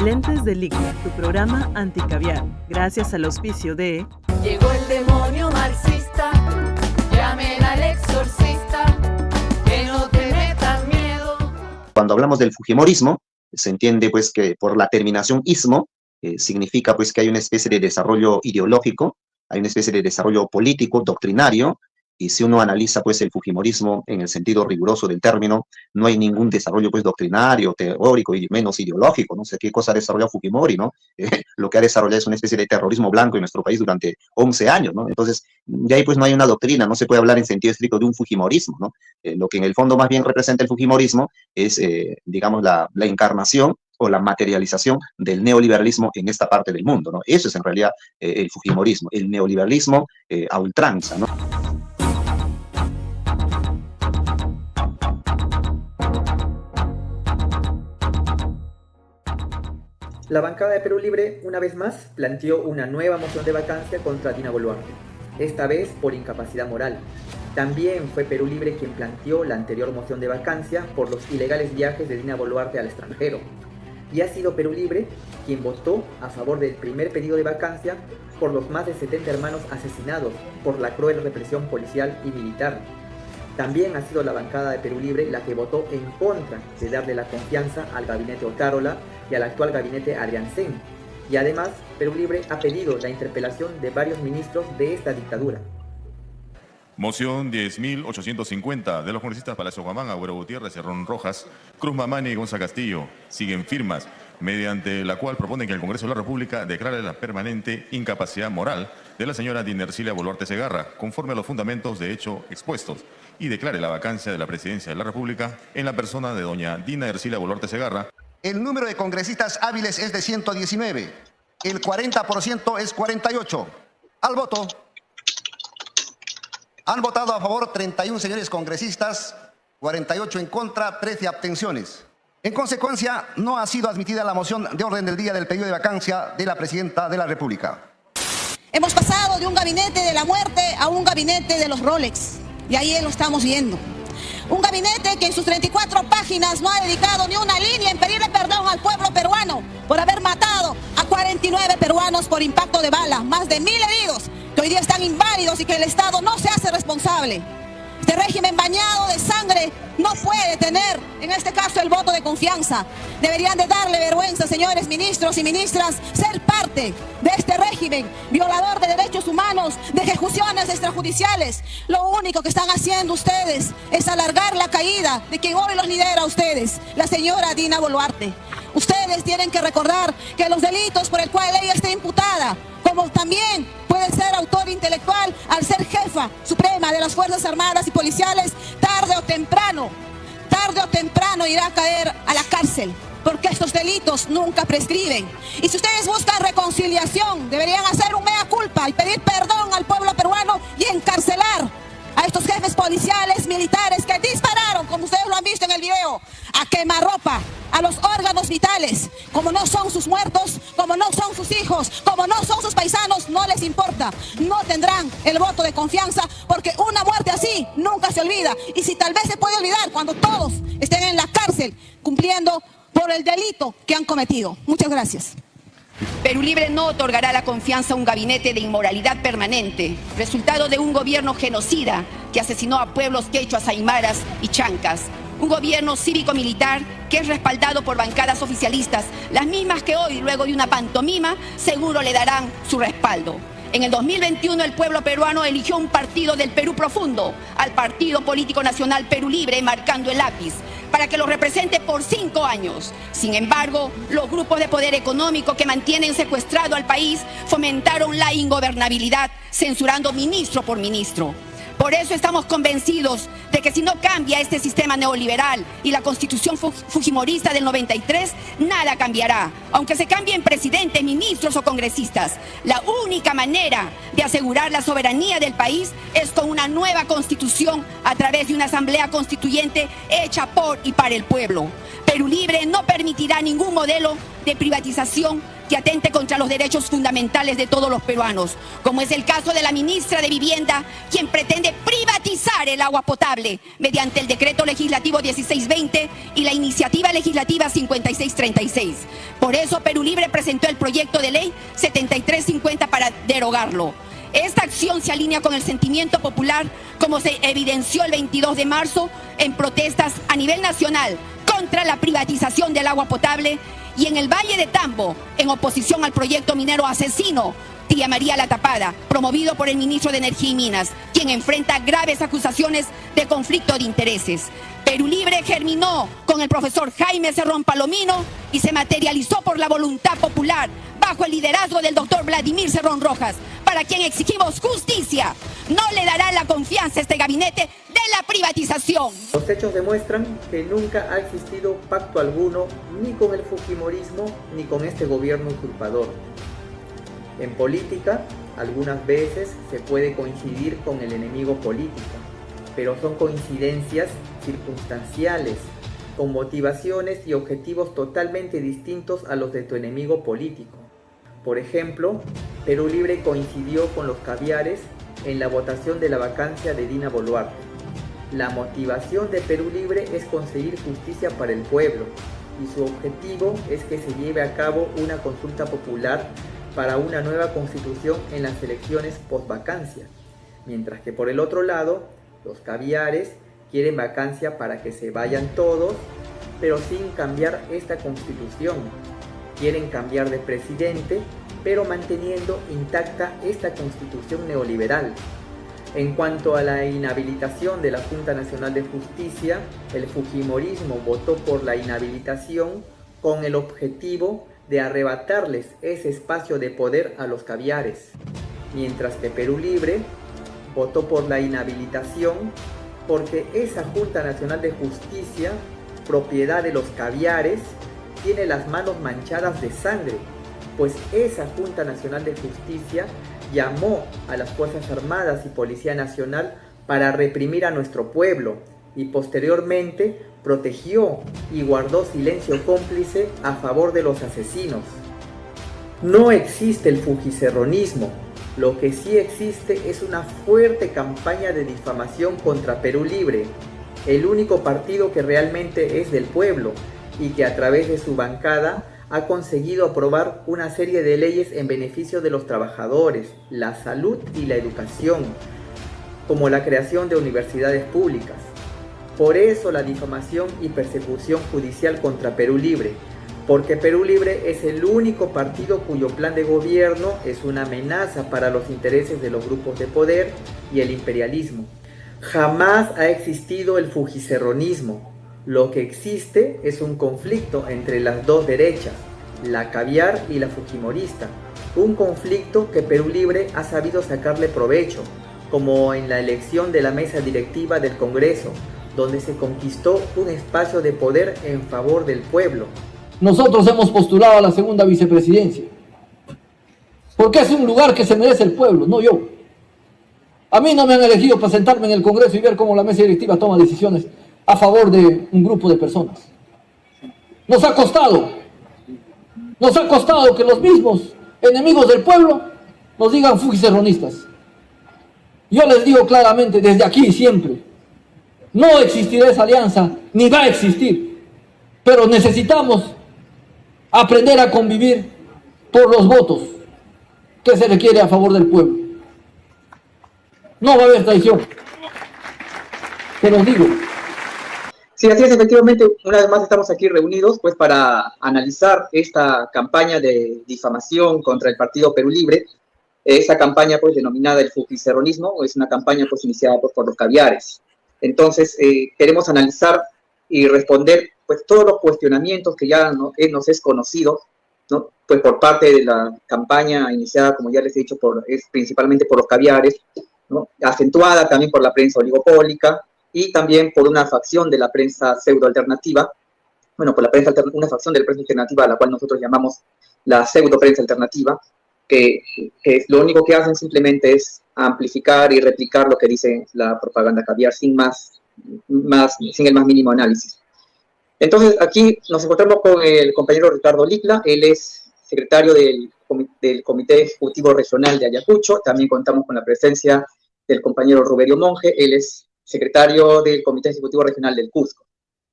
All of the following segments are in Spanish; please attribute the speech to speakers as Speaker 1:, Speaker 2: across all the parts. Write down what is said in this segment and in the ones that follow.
Speaker 1: Lentes de Líquida, tu programa anticaviar, gracias al auspicio de...
Speaker 2: Llegó el demonio marxista, llamen al exorcista, que no te metan miedo.
Speaker 3: Cuando hablamos del fujimorismo, se entiende pues que por la terminación ismo, significa pues que hay una especie de desarrollo ideológico, hay una especie de desarrollo político, doctrinario, y si uno analiza pues el fujimorismo en el sentido riguroso del término, no hay ningún desarrollo pues doctrinario, teórico y menos ideológico, no sé qué cosa ha desarrollado Fujimori, ¿no? Lo que ha desarrollado es una especie de terrorismo blanco en nuestro país durante 11 años, ¿no? Entonces, de ahí pues no hay una doctrina, no se puede hablar en sentido estricto de un fujimorismo, ¿no? Lo que en el fondo más bien representa el fujimorismo es, digamos, la encarnación o la materialización del neoliberalismo en esta parte del mundo, ¿no? Eso es en realidad el fujimorismo, el neoliberalismo a ultranza, ¿no?
Speaker 4: La bancada de Perú Libre, una vez más, planteó una nueva moción de vacancia contra Dina Boluarte, esta vez por incapacidad moral. También fue Perú Libre quien planteó la anterior moción de vacancia por los ilegales viajes de Dina Boluarte al extranjero. Y ha sido Perú Libre quien votó a favor del primer pedido de vacancia por los más de 70 hermanos asesinados por la cruel represión policial y militar. También ha sido la bancada de Perú Libre la que votó en contra de darle la confianza al gabinete Otárola y al actual gabinete Adrianzen. Y además, Perú Libre ha pedido la interpelación de varios ministros de esta dictadura.
Speaker 5: Moción 10.850 de los congresistas Palacio Guamán, Agüero Gutiérrez, Cerrón Rojas, Cruz Mamani y Gonza Castillo. Siguen firmas, mediante la cual proponen que el Congreso de la República declare la permanente incapacidad moral de la señora Dina Ercilia Boluarte Segarra, conforme a los fundamentos de hecho expuestos, y declare la vacancia de la presidencia de la República en la persona de doña Dina Ercilia Boluarte Segarra.
Speaker 6: El número de congresistas hábiles es de 119. El 40% es 48. Al voto. Han votado a favor 31 señores congresistas, 48 en contra, 13 abstenciones. En consecuencia, no ha sido admitida la moción de orden del día del pedido de vacancia de la presidenta de la República.
Speaker 7: Hemos pasado de un gabinete de la muerte a un gabinete de los Rolex. Y ahí lo estamos viendo. Un gabinete que en sus 34 páginas no ha dedicado ni una línea en pedirle perdón al pueblo peruano por haber matado a 49 peruanos por impacto de bala, más de 1000 heridos que hoy día están inválidos y que el Estado no se hace responsable. Este régimen bañado de sangre no puede tener, en este caso, el voto de confianza. Deberían de darle vergüenza, señores ministros y ministras, ser parte de este régimen violador de derechos humanos, de ejecuciones extrajudiciales. Lo único que están haciendo ustedes es alargar la caída de quien hoy los lidera a ustedes, la señora Dina Boluarte. Ustedes tienen que recordar que los delitos por el cual ella está imputada, como también puede ser autor intelectual al ser jefa suprema de las Fuerzas Armadas y Policiales, tarde o temprano irá a caer a la cárcel, porque estos delitos nunca prescriben. Y si ustedes buscan reconciliación, deberían hacer un mea culpa y pedir perdón al pueblo peruano y encarcelar a estos jefes policiales, militares que dispararon, como ustedes lo han visto en el video, a quemarropa, a los órganos vitales. Como no son sus muertos, como no son sus hijos, como no son sus paisanos, no les importa. No tendrán el voto de confianza porque una muerte así nunca se olvida. Y si tal vez se puede olvidar cuando todos estén en la cárcel cumpliendo por el delito que han cometido. Muchas gracias.
Speaker 8: Perú Libre no otorgará la confianza a un gabinete de inmoralidad permanente, resultado de un gobierno genocida que asesinó a pueblos quechuas, aymaras y chancas. Un gobierno cívico-militar que es respaldado por bancadas oficialistas, las mismas que hoy, luego de una pantomima, seguro le darán su respaldo. En el 2021 el pueblo peruano eligió un partido del Perú profundo, al Partido Político Nacional Perú Libre, marcando el lápiz, para que lo represente por 5 años. Sin embargo, los grupos de poder económico que mantienen secuestrado al país fomentaron la ingobernabilidad, censurando ministro por ministro. Por eso estamos convencidos de que si no cambia este sistema neoliberal y la constitución fujimorista del 93, nada cambiará, aunque se cambien presidentes, ministros o congresistas. La única manera de asegurar la soberanía del país es con una nueva constitución a través de una asamblea constituyente hecha por y para el pueblo. Perú Libre no permitirá ningún modelo de privatización que atente contra los derechos fundamentales de todos los peruanos, como es el caso de la ministra de Vivienda, quien pretende privatizar el agua potable mediante el decreto legislativo 1620 y la iniciativa legislativa 5636. Por eso Perú Libre presentó el proyecto de ley 7350 para derogarlo. Esta acción se alinea con el sentimiento popular, como se evidenció el 22 de marzo en protestas a nivel nacional contra la privatización del agua potable, y en el Valle de Tambo, en oposición al proyecto minero asesino Tía María La Tapada, promovido por el ministro de Energía y Minas, quien enfrenta graves acusaciones de conflicto de intereses. Perú Libre germinó con el profesor Jaime Cerrón Palomino y se materializó por la voluntad popular bajo el liderazgo del doctor Vladimir Cerrón Rojas, para quien exigimos justicia. No le dará la confianza a este gabinete de la privatización.
Speaker 4: Los hechos demuestran que nunca ha existido pacto alguno ni con el fujimorismo ni con este gobierno usurpador. En política, algunas veces se puede coincidir con el enemigo político, pero son coincidencias circunstanciales, con motivaciones y objetivos totalmente distintos a los de tu enemigo político. Por ejemplo, Perú Libre coincidió con los caviares en la votación de la vacancia de Dina Boluarte. La motivación de Perú Libre es conseguir justicia para el pueblo, y su objetivo es que se lleve a cabo una consulta popular para una nueva constitución en las elecciones post-vacancia, mientras que por el otro lado, los caviares quieren vacancia para que se vayan todos, pero sin cambiar esta constitución. Quieren cambiar de presidente, pero manteniendo intacta esta constitución neoliberal. En cuanto a la inhabilitación de la Junta Nacional de Justicia, el fujimorismo votó por la inhabilitación con el objetivo de arrebatarles ese espacio de poder a los caviares, mientras que Perú Libre votó por la inhabilitación porque esa Junta Nacional de Justicia, propiedad de los caviares, tiene las manos manchadas de sangre, pues esa Junta Nacional de Justicia llamó a las Fuerzas Armadas y Policía Nacional para reprimir a nuestro pueblo y posteriormente protegió y guardó silencio cómplice a favor de los asesinos. No existe el fujicerronismo, lo que sí existe es una fuerte campaña de difamación contra Perú Libre, el único partido que realmente es del pueblo y que a través de su bancada ha conseguido aprobar una serie de leyes en beneficio de los trabajadores, la salud y la educación, como la creación de universidades públicas. Por eso la difamación y persecución judicial contra Perú Libre, porque Perú Libre es el único partido cuyo plan de gobierno es una amenaza para los intereses de los grupos de poder y el imperialismo. Jamás ha existido el fujicerronismo. Lo que existe es un conflicto entre las dos derechas, la caviar y la fujimorista, un conflicto que Perú Libre ha sabido sacarle provecho, como en la elección de la mesa directiva del Congreso, donde se conquistó un espacio de poder en favor del pueblo.
Speaker 9: Nosotros hemos postulado a la segunda vicepresidencia, porque es un lugar que se merece el pueblo, no yo. A mí no me han elegido para sentarme en el Congreso y ver cómo la mesa directiva toma decisiones a favor de un grupo de personas. Nos ha costado que los mismos enemigos del pueblo nos digan fujicerronistas. Yo les digo claramente desde aquí siempre, no existirá esa alianza, ni va a existir, pero necesitamos aprender a convivir por los votos que se requiere a favor del pueblo. No va a haber traición, te lo digo.
Speaker 4: Sí, así es, efectivamente, una vez más estamos aquí reunidos pues para analizar esta campaña de difamación contra el partido Perú Libre. Esa campaña pues denominada el fujicerronismo es una campaña pues iniciada por los caviares. Entonces queremos analizar y responder pues todos los cuestionamientos que ya nos es conocido, ¿no? Pues por parte de la campaña iniciada, como ya les he dicho, principalmente por los caviares, ¿no? Acentuada también por la prensa oligopólica y también por una facción de la prensa pseudo-alternativa, bueno, por una facción de la prensa alternativa a la cual nosotros llamamos la pseudo-prensa alternativa, que lo único que hacen simplemente es amplificar y replicar lo que dice la propaganda caviar sin el más mínimo análisis. Entonces, aquí nos encontramos con el compañero Ricardo Licla. Él es secretario del Comité Ejecutivo Regional de Ayacucho. También contamos con la presencia del compañero Ruberio Monge, él es secretario del Comité Ejecutivo Regional del Cusco,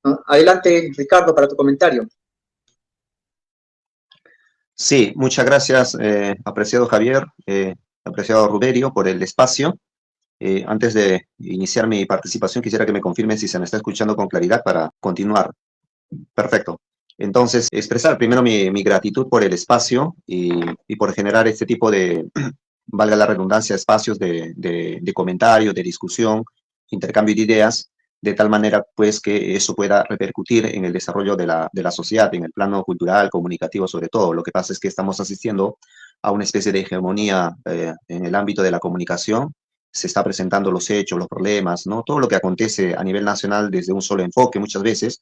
Speaker 4: ¿no? Adelante, Ricardo, para tu comentario.
Speaker 3: Sí, muchas gracias, apreciado Javier, apreciado Ruberio, por el espacio. Antes de iniciar mi participación, quisiera que me confirmen si se me está escuchando con claridad para continuar. Perfecto. Entonces, expresar primero mi gratitud por el espacio y por generar este tipo de, valga la redundancia, espacios de comentario, de discusión, intercambio de ideas, de tal manera pues que eso pueda repercutir en el desarrollo de la sociedad, en el plano cultural, comunicativo sobre todo. Lo que pasa es que estamos asistiendo a una especie de hegemonía en el ámbito de la comunicación. Se está presentando los hechos, los problemas, ¿no? Todo lo que acontece a nivel nacional desde un solo enfoque muchas veces,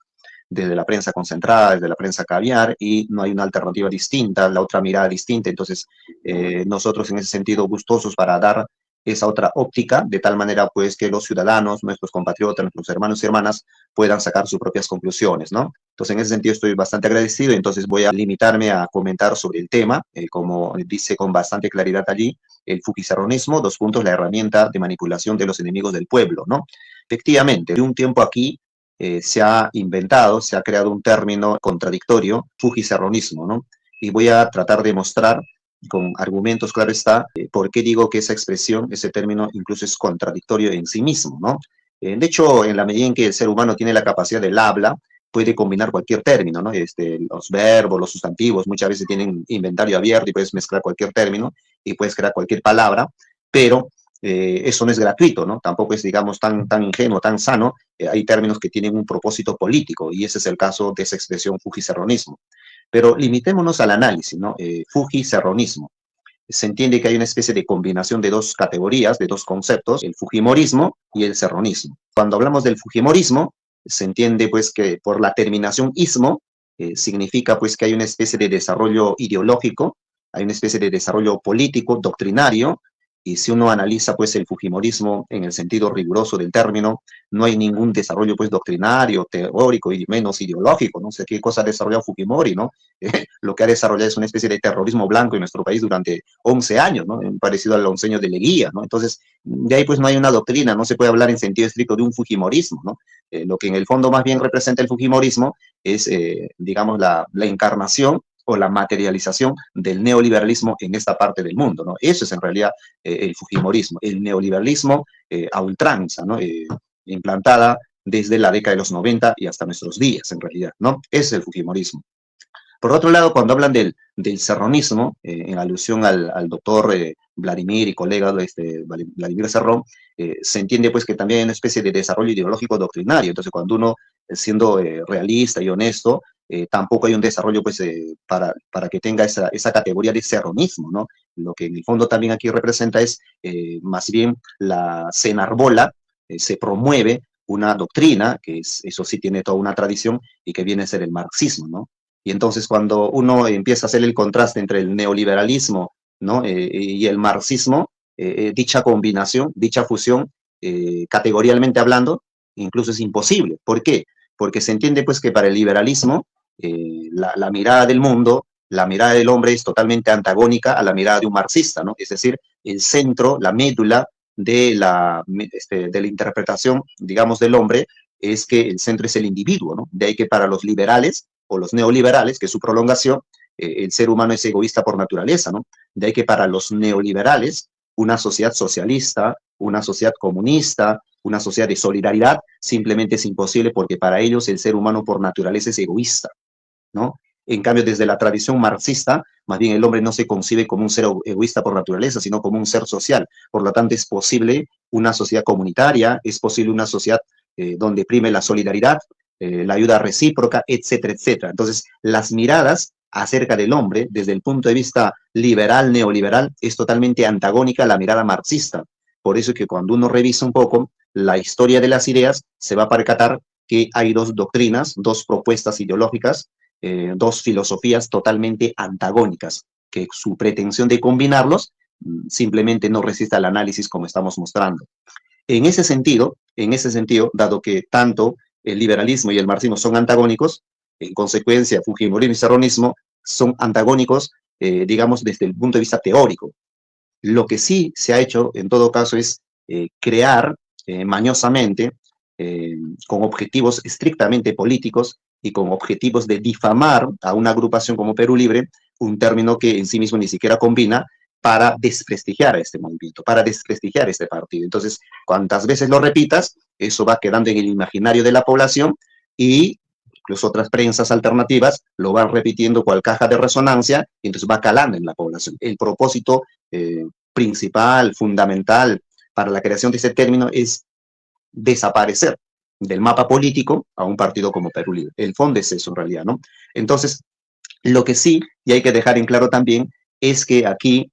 Speaker 3: desde la prensa concentrada, desde la prensa caviar, y no hay una alternativa distinta, la otra mirada distinta. Entonces, nosotros en ese sentido gustosos para dar esa otra óptica, de tal manera pues que los ciudadanos, nuestros compatriotas, nuestros hermanos y hermanas puedan sacar sus propias conclusiones, ¿no? Entonces, en ese sentido estoy bastante agradecido, y entonces voy a limitarme a comentar sobre el tema, como dice con bastante claridad allí, el fujicerronismo, dos puntos, la herramienta de manipulación de los enemigos del pueblo, ¿no? Efectivamente, de un tiempo aquí se ha inventado, se ha creado un término contradictorio, fujicerronismo, ¿no? Y voy a tratar de mostrar con argumentos, claro está, por qué digo que esa expresión, ese término incluso es contradictorio en sí mismo, ¿no? De hecho, en la medida en que el ser humano tiene la capacidad del habla, puede combinar cualquier término, ¿no? Los verbos, los sustantivos, muchas veces tienen inventario abierto y puedes mezclar cualquier término y puedes crear cualquier palabra, pero eso no es gratuito, ¿no? Tampoco es, digamos, tan ingenuo, tan sano. Hay términos que tienen un propósito político, y ese es el caso de esa expresión fujicerronismo. Pero limitémonos al análisis, ¿no? Fujicerronismo. Se entiende que hay una especie de combinación de dos categorías, de dos conceptos, el fujimorismo y el cerronismo. Cuando hablamos del fujimorismo, se entiende pues que por la terminación ismo, significa pues que hay una especie de desarrollo ideológico, hay una especie de desarrollo político, doctrinario, y si uno analiza pues el fujimorismo en el sentido riguroso del término, no hay ningún desarrollo pues doctrinario, teórico y menos ideológico, no sé qué cosa ha desarrollado Fujimori, ¿no? Lo que ha desarrollado es una especie de terrorismo blanco en nuestro país durante 11 años, ¿no? Parecido al onceño de Leguía, ¿no? Entonces, de ahí pues no hay una doctrina, no se puede hablar en sentido estricto de un fujimorismo, ¿no? Lo que en el fondo más bien representa el fujimorismo es, digamos, la encarnación o la materialización del neoliberalismo en esta parte del mundo, ¿no? Eso es en realidad el fujimorismo, el neoliberalismo a ultranza, ¿no? Implantada desde la década de los 90 y hasta nuestros días, en realidad, ¿no? Ese es el fujimorismo. Por otro lado, cuando hablan del cerronismo, en alusión al doctor Vladimir y colega Vladimir Cerrón, se entiende pues que también hay una especie de desarrollo ideológico doctrinario. Entonces, cuando uno, siendo realista y honesto, tampoco hay un desarrollo pues para que tenga esa categoría de cerronismo, ¿no? Lo que en el fondo también aquí representa es más bien se enarbola, se promueve una doctrina, que eso sí tiene toda una tradición y que viene a ser el marxismo, ¿no? Y entonces cuando uno empieza a hacer el contraste entre el neoliberalismo, ¿no? Y el marxismo, dicha combinación, dicha fusión, categorialmente hablando, incluso es imposible. ¿Por qué? Porque se entiende pues que para el liberalismo la mirada del mundo, la mirada del hombre es totalmente antagónica a la mirada de un marxista, ¿no? Es decir, el centro, la médula de la interpretación, digamos, del hombre es que el centro es el individuo, ¿no? De ahí que para los liberales o los neoliberales, que es su prolongación, el ser humano es egoísta por naturaleza, ¿no? De ahí que para los neoliberales, una sociedad socialista, una sociedad comunista, una sociedad de solidaridad, simplemente es imposible porque para ellos el ser humano por naturaleza es egoísta, ¿no? En cambio, desde la tradición marxista, más bien el hombre no se concibe como un ser egoísta por naturaleza, sino como un ser social. Por lo tanto, es posible una sociedad comunitaria, es posible una sociedad donde prime la solidaridad, la ayuda recíproca, etcétera, etcétera. Entonces, las miradas acerca del hombre, desde el punto de vista liberal, neoliberal, es totalmente antagónica a la mirada marxista. Por eso es que cuando uno revisa un poco la historia de las ideas, se va a percatar que hay dos doctrinas, dos propuestas ideológicas, dos filosofías totalmente antagónicas, que su pretensión de combinarlos simplemente no resiste al análisis como estamos mostrando. En ese sentido, dado que tanto el liberalismo y el marxismo son antagónicos, en consecuencia, fujimorismo y cerronismo son antagónicos digamos, desde el punto de vista teórico. Lo que sí se ha hecho, en todo caso, es crear mañosamente, con objetivos estrictamente políticos y con objetivos de difamar a una agrupación como Perú Libre, un término que en sí mismo ni siquiera combina, para desprestigiar a este movimiento, para desprestigiar a este partido. Entonces, cuantas veces lo repitas, eso va quedando en el imaginario de la población y incluso otras prensas alternativas lo van repitiendo cual caja de resonancia y entonces va calando en la población. El propósito principal, fundamental para la creación de ese término es desaparecer del mapa político a un partido como Perú Libre. El fondo es eso en realidad, ¿no? Entonces, lo que sí, y hay que dejar en claro también, es que aquí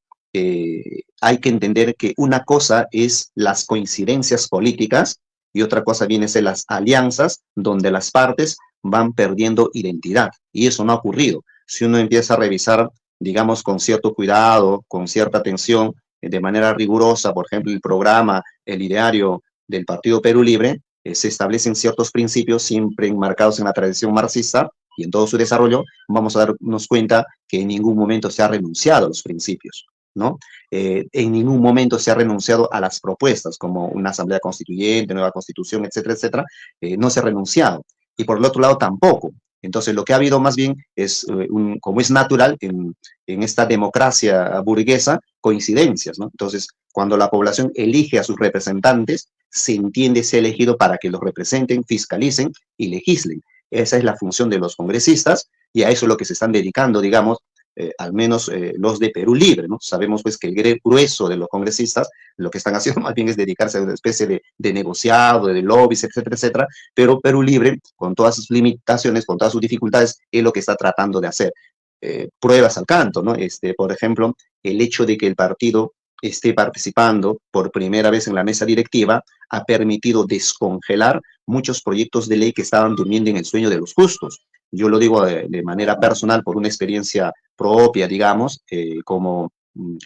Speaker 3: hay que entender que una cosa es las coincidencias políticas y otra cosa viene a ser las alianzas donde las partes van perdiendo identidad. Y eso no ha ocurrido. Si uno empieza a revisar, digamos, con cierto cuidado, con cierta atención, de manera rigurosa, por ejemplo, el programa, el ideario del Partido Perú Libre, se establecen ciertos principios siempre enmarcados en la tradición marxista y en todo su desarrollo, vamos a darnos cuenta que en ningún momento se ha renunciado a los principios, ¿no? En ningún momento se ha renunciado a las propuestas, como una asamblea constituyente, nueva constitución, etcétera, etcétera, no se ha renunciado. Y por el otro lado tampoco. Entonces, lo que ha habido más bien es, como es natural en esta democracia burguesa, coincidencias, ¿no? Entonces, cuando la población elige a sus representantes, se entiende ser elegido para que los representen, fiscalicen y legislen. Esa es la función de los congresistas y a eso es lo que se están dedicando, digamos, al menos los de Perú Libre, ¿no? Sabemos pues que el grueso de los congresistas lo que están haciendo más bien es dedicarse a una especie de negociado, de lobbies, etcétera, etcétera, pero Perú Libre, con todas sus limitaciones, con todas sus dificultades, es lo que está tratando de hacer. Pruebas al canto, ¿no? Por ejemplo, el hecho de que el partido esté participando por primera vez en la mesa directiva ha permitido descongelar muchos proyectos de ley que estaban durmiendo en el sueño de los justos. Yo lo digo de manera personal por una experiencia propia, digamos, como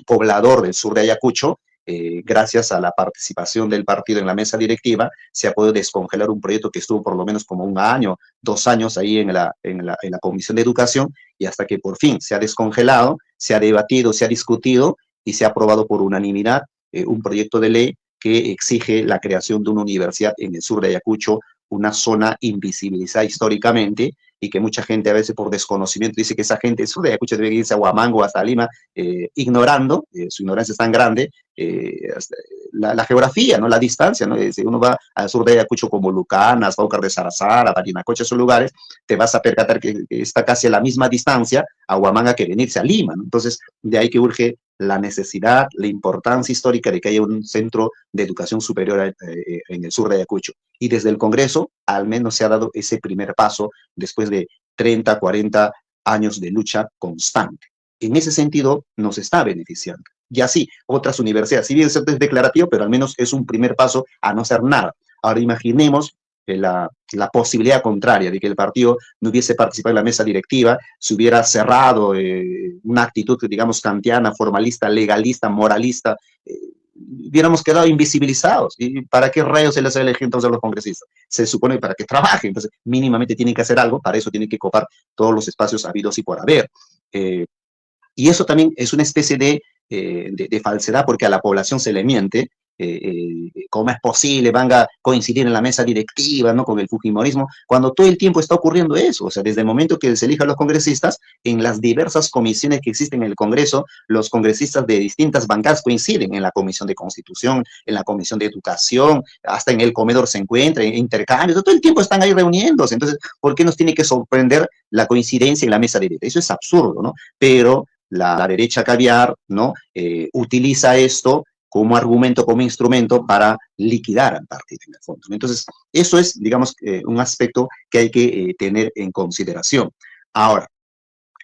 Speaker 3: poblador del sur de Ayacucho. Gracias a la participación del partido en la mesa directiva, se ha podido descongelar un proyecto que estuvo por lo menos como 1 año, 2 años ahí en la Comisión de Educación, y hasta que por fin se ha descongelado, se ha debatido, se ha discutido y se ha aprobado por unanimidad un proyecto de ley que exige la creación de una universidad en el sur de Ayacucho, una zona invisibilizada históricamente, y que mucha gente a veces por desconocimiento dice que esa gente del sur de Ayacucho debe irse a Huamango, hasta Lima, ignorando, su ignorancia es tan grande, la geografía, ¿no? La distancia, ¿no? Si uno va al sur de Ayacucho como Lucanas, Baucar de Sarazara, Parinacocha, esos lugares, te vas a percatar que está casi a la misma distancia a Huamanga que venirse a Lima, ¿no? Entonces, de ahí que urge la necesidad, la importancia histórica de que haya un centro de educación superior en el sur de Ayacucho. Y desde el Congreso, al menos se ha dado ese primer paso después de 30, 40 años de lucha constante. En ese sentido, nos está beneficiando. Y así, otras universidades, si bien es declarativo, pero al menos es un primer paso a no hacer nada. Ahora imaginemos la posibilidad contraria de que el partido no hubiese participado en la mesa directiva, se hubiera cerrado una actitud, digamos, kantiana, formalista, legalista, moralista, hubiéramos quedado invisibilizados. ¿Y para qué rayos se les elige entonces a los congresistas? Se supone para que trabajen, entonces mínimamente tienen que hacer algo, para eso tienen que copar todos los espacios habidos y por haber. Y eso también es una especie de falsedad, porque a la población se le miente. ¿Cómo es posible van a coincidir en la mesa directiva, ¿no? Con el fujimorismo, cuando todo el tiempo está ocurriendo eso? O sea, desde el momento que se elijan los congresistas, en las diversas comisiones que existen en el Congreso, los congresistas de distintas bancadas coinciden en la Comisión de Constitución, en la Comisión de Educación, hasta en el comedor se encuentran, en intercambios, todo el tiempo están ahí reuniéndose. Entonces, ¿por qué nos tiene que sorprender la coincidencia en la mesa directiva? Eso es absurdo, ¿no? Pero la derecha caviar, ¿no? Utiliza esto como argumento, como instrumento para liquidar al partido en el fondo. Entonces, eso es, digamos, un aspecto que hay que tener en consideración. Ahora,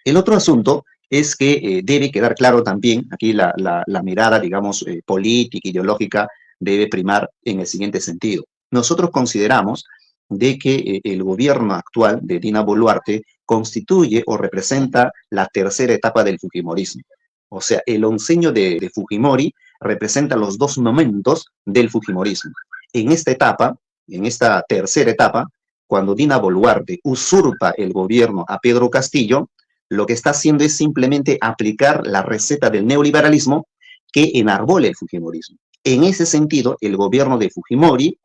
Speaker 3: el otro asunto es que debe quedar claro también, aquí la mirada, digamos, política, ideológica, debe primar en el siguiente sentido. Nosotros consideramos de que el gobierno actual de Dina Boluarte constituye o representa la tercera etapa del fujimorismo. O sea, el onceño de Fujimori representa los 2 momentos del fujimorismo. En esta etapa, en esta tercera etapa, cuando Dina Boluarte usurpa el gobierno a Pedro Castillo, lo que está haciendo es simplemente aplicar la receta del neoliberalismo que enarbola el fujimorismo. En ese sentido, el gobierno de Fujimori,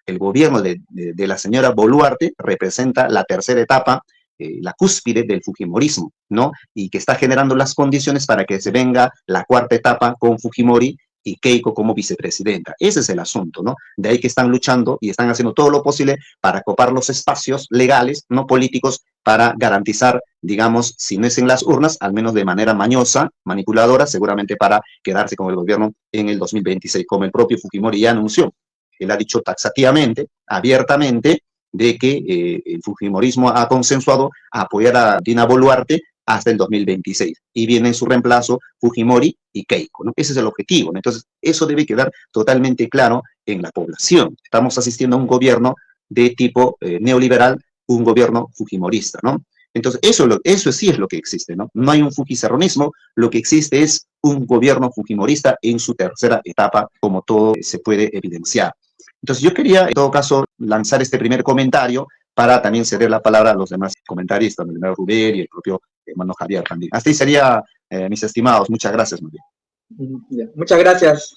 Speaker 3: el gobierno de la señora Boluarte representa la tercera etapa, la cúspide del fujimorismo, ¿no? Y que está generando las condiciones para que se venga la cuarta etapa con Fujimori y Keiko como vicepresidenta. Ese es el asunto, ¿no? De ahí que están luchando y están haciendo todo lo posible para copar los espacios legales, no políticos, para garantizar, digamos, si no es en las urnas, al menos de manera mañosa, manipuladora, seguramente para quedarse con el gobierno en el 2026, como el propio Fujimori ya anunció. Él ha dicho taxativamente, abiertamente, de que el fujimorismo ha consensuado apoyar a Dina Boluarte hasta el 2026. Y viene en su reemplazo Fujimori y Keiko, ¿no? Ese es el objetivo, ¿no? Entonces, eso debe quedar totalmente claro en la población. Estamos asistiendo a un gobierno de tipo neoliberal, un gobierno fujimorista, ¿no? Entonces, eso sí es lo que existe, ¿no? No hay un fujicerronismo, lo que existe es un gobierno fujimorista en su tercera etapa, como todo se puede evidenciar. Entonces, yo quería, en todo caso, lanzar este primer comentario para también ceder la palabra a los demás comentaristas, el señor Rubén y el propio hermano Javier también. Hasta ahí sería, mis estimados. Muchas gracias, muy bien.
Speaker 10: Muchas gracias,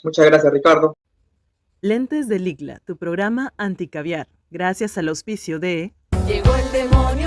Speaker 10: Ricardo.
Speaker 1: Lentes del ICLA, tu programa anticaviar, gracias al auspicio de...
Speaker 2: Llegó el demonio